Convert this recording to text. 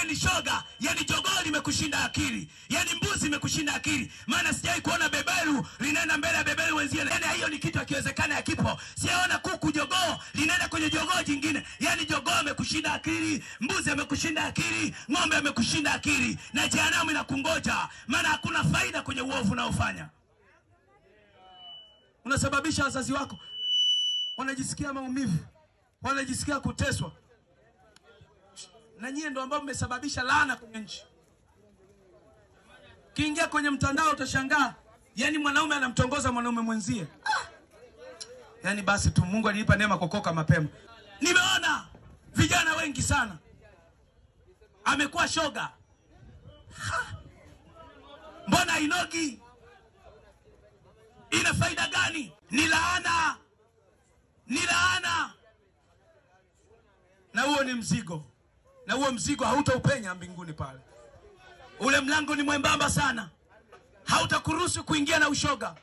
wewe ni shoga, yani jogoo limekushinda akili, yani mbuzi imekushinda akili. Maana sijai kuona beberu linaenda mbele ya beberu wenzie. Yani hiyo ni kitu kiwezekana ya kipo. Sijaona kuku jogoo linaenda kwenye jogoo jingine. Yani jogoo amekushinda akili, mbuzi amekushinda akili, ng'ombe amekushinda akili, na jehanamu inakungoja. Maana hakuna faida kwenye uovu unaofanya. Unasababisha wazazi wako wanajisikia maumivu, wanajisikia kuteswa. Na nyie ndio ambao mmesababisha laana kwenye nchi. Kiingia kwenye mtandao utashangaa, yani mwanaume anamtongoza mwanaume mwenzie. Yani basi tu Mungu alinipa neema kukoka mapema. Nimeona vijana wengi sana amekuwa shoga. Mbona inogi? Ina faida gani? Ni laana. Ni laana. Na huo ni mzigo. Na huo mzigo hautaupenya mbinguni pale. Ule mlango ni mwembamba sana. Hautakuruhusu kuingia na ushoga.